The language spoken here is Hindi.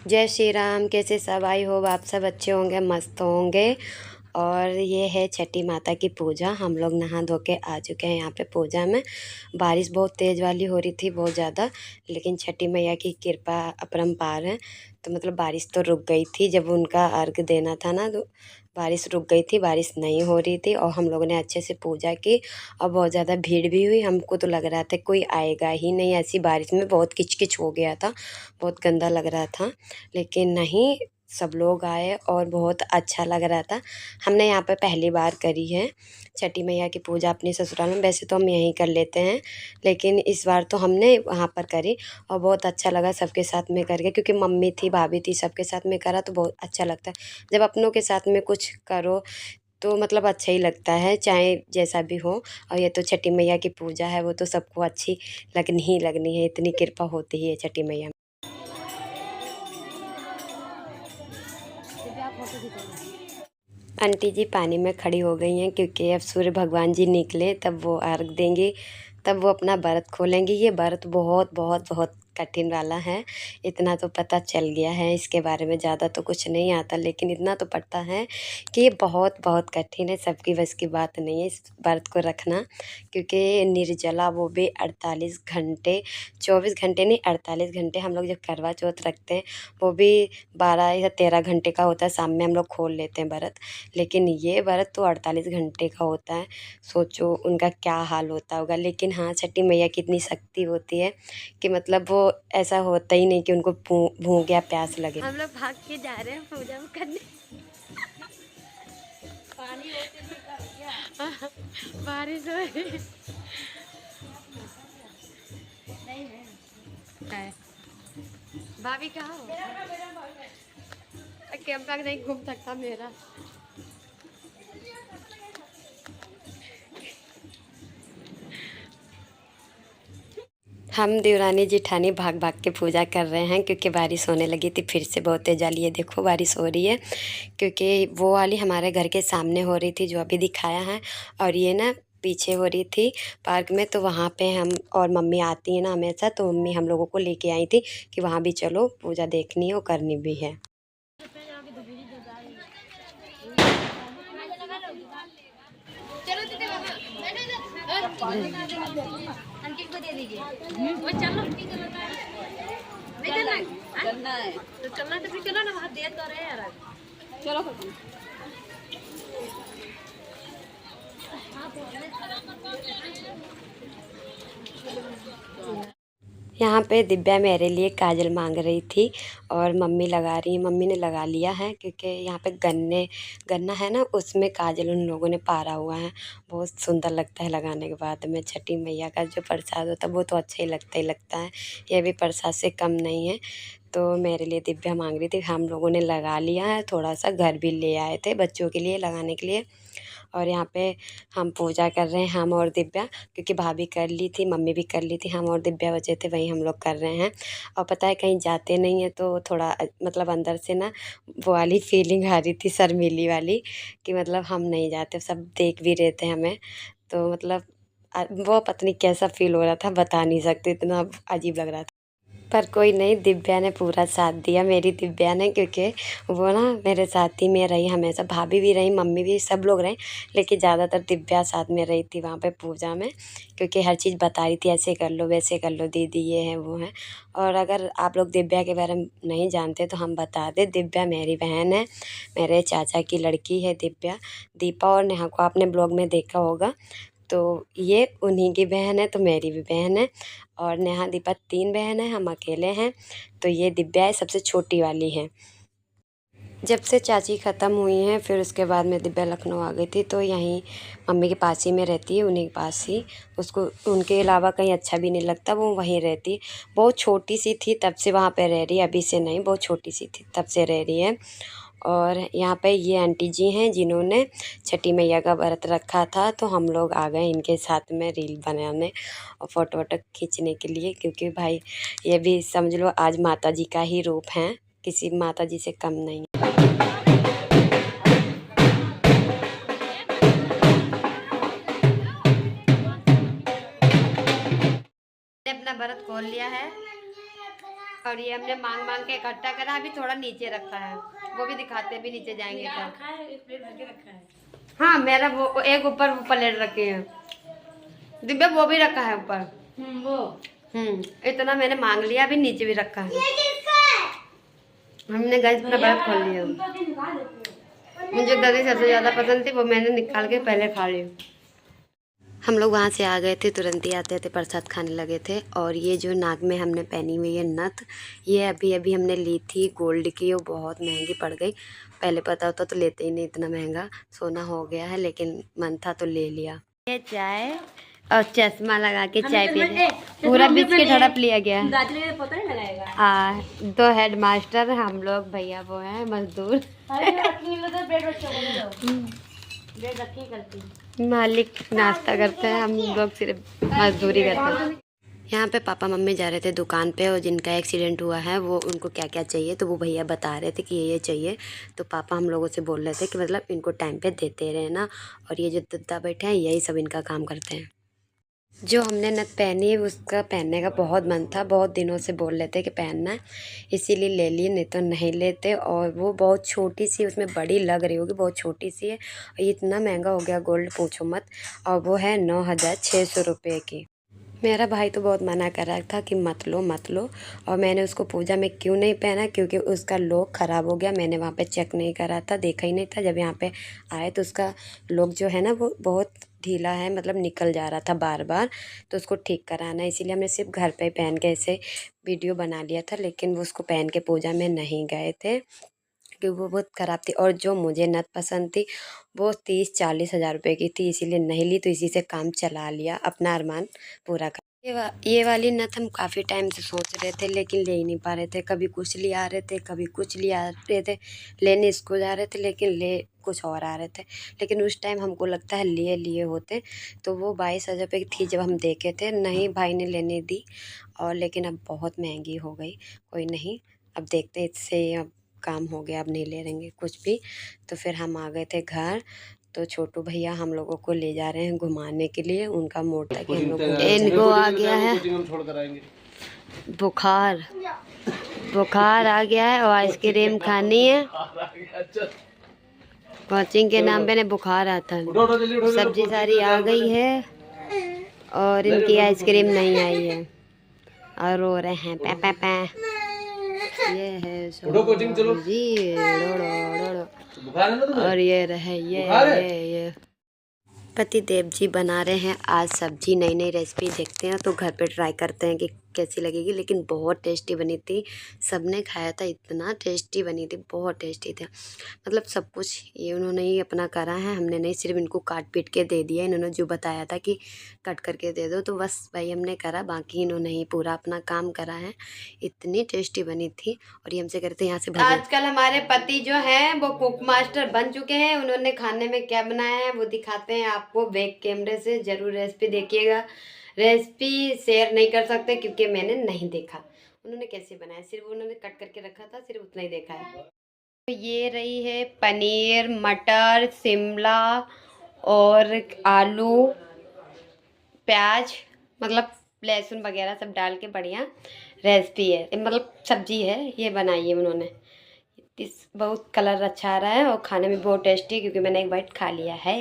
जय श्री राम। कैसे सब? आई होप आप सब अच्छे होंगे, मस्त होंगे। और ये है छठी माता की पूजा। हम लोग नहा धो के आ चुके हैं यहाँ पे पूजा में। बारिश बहुत तेज़ वाली हो रही थी, बहुत ज़्यादा, लेकिन छठी मैया की कृपा अपरंपार है। तो मतलब बारिश तो रुक गई थी जब उनका अर्घ देना था ना, तो बारिश रुक गई थी, बारिश नहीं हो रही थी और हम लोगों ने अच्छे से पूजा की। और बहुत ज़्यादा भीड़ भी हुई। हमको तो लग रहा था कोई आएगा ही नहीं, ऐसी बारिश में बहुत किचकिच हो गया था, बहुत गंदा लग रहा था। लेकिन नहीं, सब लोग आए और बहुत अच्छा लग रहा था। हमने यहाँ पे पहली बार करी है छठी मैया की पूजा अपने ससुराल में। वैसे तो हम यहीं कर लेते हैं, लेकिन इस बार तो हमने वहाँ पर करी और बहुत अच्छा लगा सबके साथ में करके, क्योंकि मम्मी थी, भाभी थी, सबके साथ में करा तो बहुत अच्छा लगता है। जब अपनों के साथ में कुछ करो तो मतलब अच्छा ही लगता है, चाहे जैसा भी हो। और ये तो छठी मैया की पूजा है, वो तो सबको अच्छी लगनी ही लगनी है, इतनी कृपा होती ही है छठी मैया में। आंटी जी पानी में खड़ी हो गई हैं, क्योंकि अब सूर्य भगवान जी निकले तब वो अर्घ देंगी, तब वो अपना व्रत खोलेंगी। ये व्रत बहुत बहुत बहुत कठिन वाला है, इतना तो पता चल गया है। इसके बारे में ज़्यादा तो कुछ नहीं आता, लेकिन इतना तो पता है कि ये बहुत बहुत कठिन है, सबकी बस की बात नहीं है इस व्रत को रखना। क्योंकि निर्जला, वो भी 48 घंटे, 24 घंटे नहीं, 48 घंटे। हम लोग जब करवा चौथ रखते हैं वो भी 12 या 13 घंटे का होता है, शाम में हम लोग खोल लेते हैं व्रत। लेकिन ये व्रत तो 48 घंटे का होता है। सोचो उनका क्या हाल होता होगा। लेकिन हाँ, छठी मैया की इतनी शक्ति होती है कि मतलब वो ऐसा होता ही नहीं कि उनको भूख या प्यास लगे। हम लोग भाग के जा रहे हैं पूजा करने। पानी होते भी कर क्या? बारिश हो रही है। भाभी कहाँ हो? कैमरा नहीं घूम सकता मेरा। हम देवरानी जेठानी भाग भाग के पूजा कर रहे हैं, क्योंकि बारिश होने लगी थी फिर से बहुत तेज़ वाली। ये देखो बारिश हो रही है, क्योंकि वो वाली हमारे घर के सामने हो रही थी जो अभी दिखाया है, और ये ना पीछे हो रही थी पार्क में। तो वहाँ पे हम और मम्मी आती है ना हमेशा, तो मम्मी हम लोगों को लेके आई थी कि वहाँ भी चलो, पूजा देखनी है और करनी भी है। अंकित को दे दीजिए। वो चलो, नहीं चलना है? चलना है तो चलना, तो फिर चलो ना, वहाँ दे तो रहे यार। चलो यहाँ पे दिव्या मेरे लिए काजल मांग रही थी और मम्मी लगा रही है। मम्मी ने लगा लिया है, क्योंकि यहाँ पे गन्ना है ना, उसमें काजल उन लोगों ने पारा हुआ है। बहुत सुंदर लगता है लगाने के बाद में। छठी मैया का जो प्रसाद होता है वो तो अच्छा ही लगता है। ये भी प्रसाद से कम नहीं है। तो मेरे लिए दिव्या मांग रही थी, हम लोगों ने लगा लिया है। थोड़ा सा घर भी ले आए थे बच्चों के लिए लगाने के लिए। और यहाँ पे हम पूजा कर रहे हैं, हम और दिव्या, क्योंकि भाभी कर ली थी, मम्मी भी कर ली थी, हम और दिव्या बचे थे, वही हम लोग कर रहे हैं। और पता है कहीं जाते नहीं हैं तो थोड़ा मतलब अंदर से ना वो वाली फीलिंग आ रही थी, शर्मीली वाली, कि मतलब हम नहीं जाते, सब देख भी रहे थे हमें। तो मतलब वो पता नहीं कैसा फील हो रहा था, बता नहीं सकते, इतना अजीब लग रहा था। पर कोई नहीं, दिव्या ने पूरा साथ दिया, मेरी दिव्या ने, क्योंकि वो ना मेरे साथ ही में रही हमेशा। भाभी भी रही, मम्मी भी, सब लोग रहे, लेकिन ज़्यादातर दिव्या साथ में रही थी वहाँ पे पूजा में, क्योंकि हर चीज़ बता रही थी, ऐसे कर लो वैसे कर लो दीदी, ये है वो है। और अगर आप लोग दिव्या के बारे में नहीं जानते तो हम बता दें, दिव्या मेरी बहन है, मेरे चाचा की लड़की है दिव्या। दीपा और नेहा को आपने ब्लॉग में देखा होगा, तो ये उन्हीं की बहन है, तो मेरी भी बहन है। और नेहा दीपा 3 बहन हैं, हम अकेले हैं। तो ये दिव्या है, सबसे छोटी वाली है। जब से चाची ख़त्म हुई हैं फिर उसके बाद में दिव्या लखनऊ आ गई थी, तो यहीं मम्मी के पास ही में रहती है, उन्हीं के पास ही। उसको उनके अलावा कहीं अच्छा भी नहीं लगता, वो वहीं रहती। बहुत छोटी सी थी तब से वहाँ पे रह रही है, अभी से नहीं, बहुत छोटी सी थी तब से रह रही है। और यहाँ पे ये आंटी जी हैं जिन्होंने छठी मैया का व्रत रखा था, तो हम लोग आ गए इनके साथ में रील बनाने और फ़ोटो वोटो खींचने के लिए, क्योंकि भाई ये भी समझ लो आज माता जी का ही रूप हैं, किसी माता जी से कम नहीं। अपना व्रत खोल लिया है और ये हमने मांग मांग के इकट्ठा करा, अभी थोड़ा नीचे रखा है, वो भी दिखाते हैं, भी नीचे जाएंगे तो। हाँ मेरा वो एक ऊपर वो प्लेट रखे हैं, दिव्या वो भी रखा है ऊपर। इतना मैंने मांग लिया, अभी नीचे भी रखा है। हमने गैस अपना व्रत खोल लिया। मुझे दही सबसे ज़्यादा पसंद थी, वो मैंने निकाल के पहले खा ली। हम लोग वहाँ से आ गए थे, तुरंत ही आते थे प्रसाद खाने लगे थे। और ये जो नाक में हमने पहनी हुई है नथ, ये अभी अभी हमने ली थी गोल्ड की, वो बहुत महंगी पड़ गई। पहले पता होता तो लेते ही नहीं, इतना महंगा सोना हो गया है, लेकिन मन था तो ले लिया। ये चाय और चश्मा लगा के चाय पी रहे, पूरा बिस्किट हड़प लिया गया है। दो हेड मास्टर हम लोग, भैया वो है मजदूर। मालिक नाश्ता करते हैं, हम लोग सिर्फ मजदूरी करते हैं। यहाँ पे पापा मम्मी जा रहे थे दुकान पे, और जिनका एक्सीडेंट हुआ है वो उनको क्या क्या चाहिए तो वो भैया बता रहे थे कि ये चाहिए। तो पापा हम लोगों से बोल रहे थे कि मतलब इनको टाइम पे देते रहना, और ये जो दद्दा बैठे हैं यही सब इनका काम करते हैं। जो हमने नथ पहनी है उसका पहनने का बहुत मन था, बहुत दिनों से बोल रहे थे कि पहनना है, इसीलिए ले लिए, नहीं तो नहीं लेते। और वो बहुत छोटी सी, उसमें बड़ी लग रही होगी, बहुत छोटी सी है। और ये इतना महंगा हो गया गोल्ड, पूछो मत। और वो है 9600 रुपये की। मेरा भाई तो बहुत मना कर रहा था कि मत लो मत लो, और मैंने उसको पूजा में क्यों नहीं पहना, क्योंकि उसका लॉक ख़राब हो गया। मैंने वहाँ पे चेक नहीं करा था, देखा ही नहीं था। जब यहाँ पे आए तो उसका लॉक जो है ना वो बहुत ढीला है, मतलब निकल जा रहा था बार बार, तो उसको ठीक कराना है। इसीलिए हमने सिर्फ घर पे पहन के ऐसे वीडियो बना लिया था, लेकिन वो उसको पहन के पूजा में नहीं गए थे क्योंकि वो बहुत ख़राब थी। और जो मुझे नथ पसंद थी वो 30-40 हज़ार रुपये की थी, इसीलिए नहीं ली, तो इसी से काम चला लिया, अपना अरमान पूरा कर। ये वाली नथ हम काफ़ी टाइम से सोच रहे थे, लेकिन ले ही नहीं पा रहे थे। कभी कुछ ले आ रहे थे, कभी कुछ ले आ रहे थे, लेने इसको जा रहे थे, लेकिन ले कुछ और आ रहे थे। लेकिन उस टाइम हमको लगता है लिए होते तो वो 22,000 रुपये की थी जब हम देखे थे। नहीं भाई ने लेने दी, और लेकिन अब बहुत महंगी हो गई। कोई नहीं, अब देखते इससे अब काम हो गया, अब नहीं ले रहेंगे कुछ भी। तो फिर हम आ गए थे घर, तो छोटू भैया हम लोगों को ले जा रहे हैं घुमाने के लिए, उनका मोड था कि हम लोग इनको आ गया है बुखार, बुखार आ गया है और आइसक्रीम खानी है। कोचिंग के नाम पे ने बुखार आता है। सब्जी सारी आ गई है और इनकी आइसक्रीम नहीं आई है, और रो रहे हैं पै पै पै। ये है जी, और ये रहे ये पति देव जी बना रहे हैं आज सब्जी। नई नई रेसिपी देखते हैं तो घर पे ट्राई करते हैं कि कैसी लगेगी, लेकिन बहुत टेस्टी बनी थी। सबने खाया था, इतना टेस्टी बनी थी, बहुत टेस्टी था। मतलब सब कुछ ये उन्होंने ही अपना करा है, हमने नहीं, सिर्फ इनको काट पीट के दे दिया। इन्होंने जो बताया था कि कट करके दे दो, तो बस भाई हमने करा, बाकी इन्होंने ही पूरा अपना काम करा है। इतनी टेस्टी बनी थी। और ये हमसे करते यहाँ से आजकल हमारे पति जो हैं वो कुक मास्टर बन चुके हैं। उन्होंने खाने में क्या बनाया है वो दिखाते हैं आपको बैक कैमरे से, जरूर रेसिपी देखिएगा। रेसिपी शेयर नहीं कर सकते क्योंकि मैंने नहीं देखा उन्होंने कैसे बनाया, सिर्फ उन्होंने कट करके रखा था, सिर्फ उतना ही देखा है। तो ये रही है पनीर, मटर, शिमला और आलू, प्याज, मतलब लहसुन वगैरह सब डाल के बढ़िया रेसिपी है, मतलब सब्जी है, ये बनाई है उन्होंने। इस बहुत कलर अच्छा आ रहा है और खाने में बहुत टेस्टी है, क्योंकि मैंने एक बाइट खा लिया है।